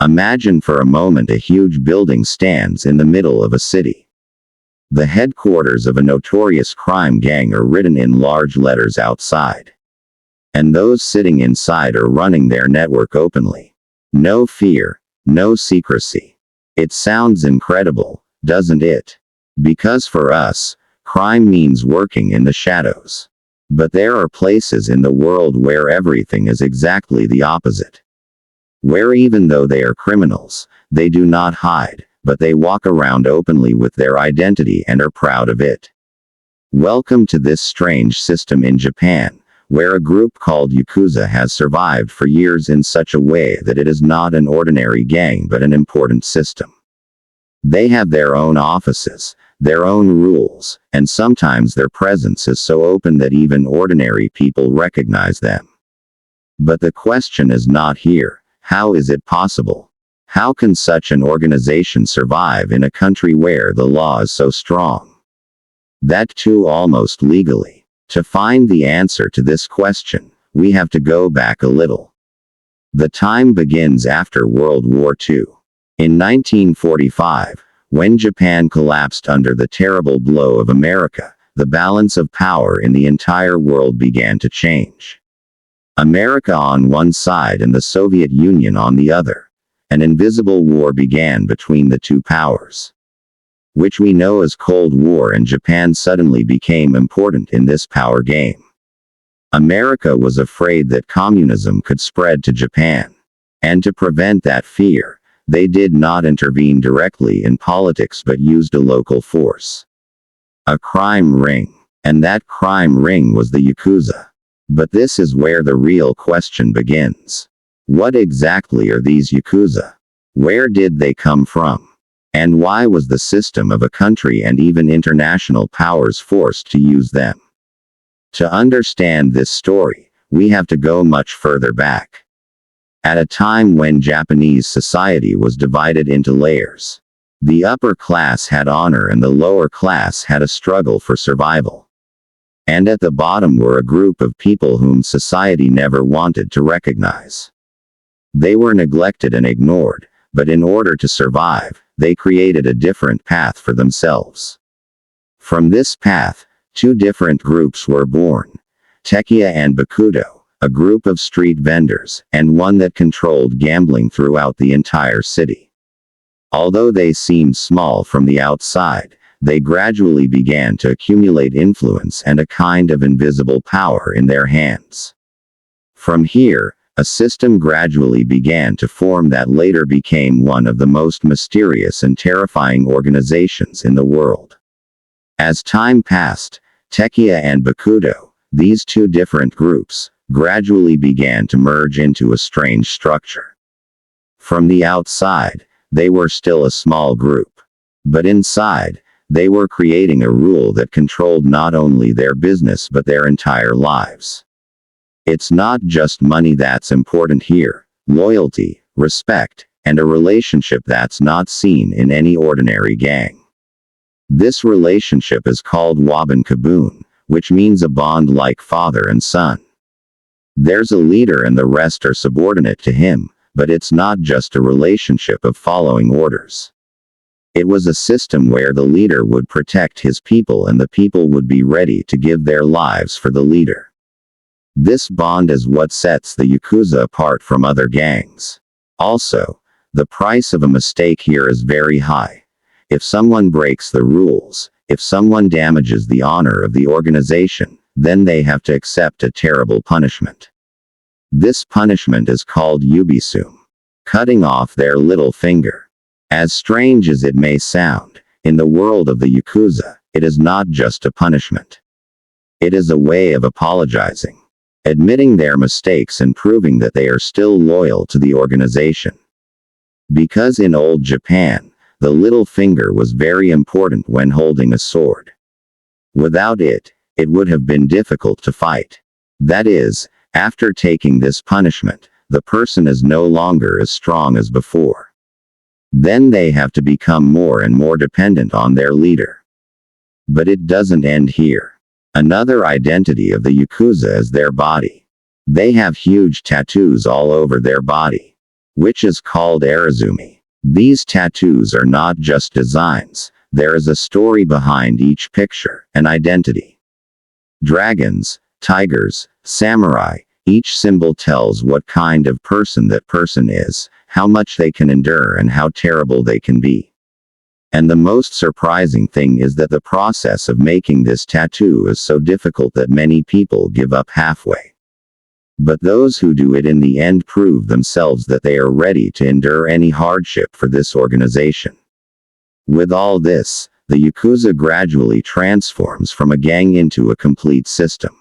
Imagine for a moment a huge building stands in the middle of a city. The headquarters of a notorious crime gang are written in large letters outside. And those sitting inside are running their network openly. No fear, no secrecy. It sounds incredible, doesn't it? Because for us, crime means working in the shadows. But there are places in the world where everything is exactly the opposite. Where even though they are criminals, they do not hide, but they walk around openly with their identity and are proud of it. Welcome to this strange system in Japan, where a group called Yakuza has survived for years in such a way that it is not an ordinary gang but an important system. They have their own offices, their own rules, and sometimes their presence is so open that even ordinary people recognize them. But the question is not here: how is it possible? How can such an organization survive in a country where the law is so strong? That too almost legally. To find the answer to this question, we have to go back a little. The time begins after World War II. In 1945, when Japan collapsed under the terrible blow of America, the balance of power in the entire world began to change. America on one side and the Soviet Union on the other. An invisible war began between the two powers, which we know as Cold War, and Japan suddenly became important in this power game. America was afraid that communism could spread to Japan. And to prevent that fear, they did not intervene directly in politics but used a local force. A crime ring. And that crime ring was the Yakuza. But this is where the real question begins. What exactly are these Yakuza? Where did they come from? And why was the system of a country and even international powers forced to use them? To understand this story, we have to go much further back. At a time when Japanese society was divided into layers. The upper class had honor and the lower class had a struggle for survival. And at the bottom were a group of people whom society never wanted to recognize. They were neglected and ignored, but in order to survive, they created a different path for themselves. From this path, two different groups were born: Tekiya and Bakudo, a group of street vendors, and one that controlled gambling throughout the entire city. Although they seemed small from the outside, they gradually began to accumulate influence and a kind of invisible power in their hands. From here, a system gradually began to form that later became one of the most mysterious and terrifying organizations in the world. As time passed, Tekiya and Bakudo, these two different groups, gradually began to merge into a strange structure. From the outside, they were still a small group. But inside, they were creating a rule that controlled not only their business but their entire lives. It's not just money that's important here: loyalty, respect, and a relationship that's not seen in any ordinary gang. This relationship is called Waban Kabun, which means a bond like father and son. There's a leader and the rest are subordinate to him, but it's not just a relationship of following orders. It was a system where the leader would protect his people and the people would be ready to give their lives for the leader. This bond is what sets the Yakuza apart from other gangs. Also, the price of a mistake here is very high. If someone breaks the rules, if someone damages the honor of the organization, then they have to accept a terrible punishment. This punishment is called yubisum, cutting off their little finger. As strange as it may sound, in the world of the Yakuza, it is not just a punishment. It is a way of apologizing, admitting their mistakes and proving that they are still loyal to the organization. Because in old Japan, the little finger was very important when holding a sword. Without it, it would have been difficult to fight. That is, after taking this punishment, the person is no longer as strong as before. Then they have to become more and more dependent on their leader. But it doesn't end here. Another identity of the Yakuza is their body. They have huge tattoos all over their body. which is called arizumi. These tattoos are not just designs, there is a story behind each picture, an identity. Dragons, tigers, samurai, each symbol tells what kind of person that person is, how much they can endure and how terrible they can be. And the most surprising thing is that the process of making this tattoo is so difficult that many people give up halfway. But those who do it in the end prove themselves that they are ready to endure any hardship for this organization. With all this, the Yakuza gradually transforms from a gang into a complete system.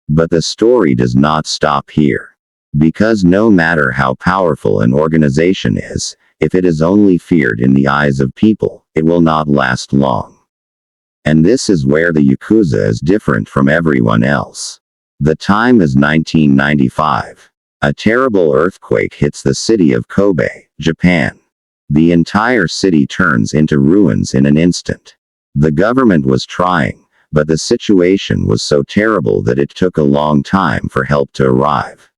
But the story does not stop here. Because no matter how powerful an organization is, if it is only feared in the eyes of people, it will not last long. And this is where the Yakuza is different from everyone else. The time is 1995. A terrible earthquake hits the city of Kobe, Japan. The entire city turns into ruins in an instant. The government was trying, but the situation was so terrible that it took a long time for help to arrive.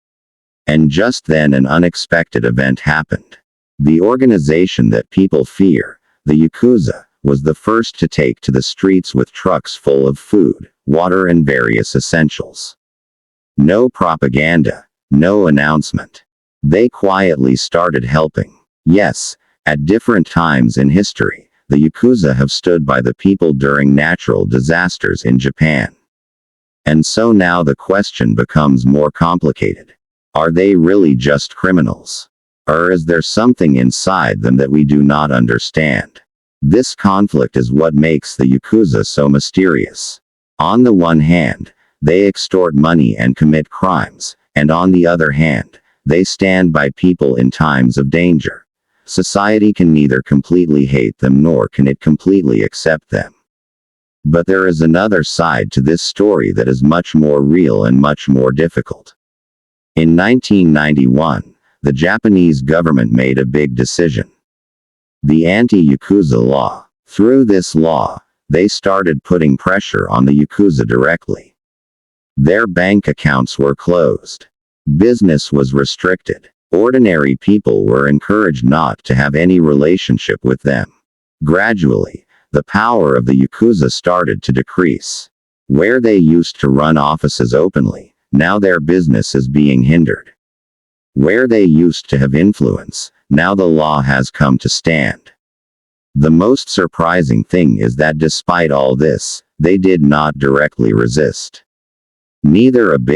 And just then an unexpected event happened. The organization that people fear, the Yakuza, was the first to take to the streets with trucks full of food, water and various essentials. No propaganda, no announcement. They quietly started helping. Yes, at different times in history, the Yakuza have stood by the people during natural disasters in Japan. And so now the question becomes more complicated. Are they really just criminals? Or is there something inside them that we do not understand? This conflict is what makes the Yakuza so mysterious. On the one hand, they extort money and commit crimes, and on the other hand, they stand by people in times of danger. Society can neither completely hate them nor can it completely accept them. But there is another side to this story that is much more real and much more difficult. In 1991, the Japanese government made a big decision. The anti-Yakuza law. Through this law, they started putting pressure on the Yakuza directly. Their bank accounts were closed. Business was restricted. Ordinary people were encouraged not to have any relationship with them. Gradually, the power of the Yakuza started to decrease. Where they used to run offices openly, now their business is being hindered. Where they used to have influence, now the law has come to stand. The most surprising thing is that despite all this, they did not directly resist. Neither a big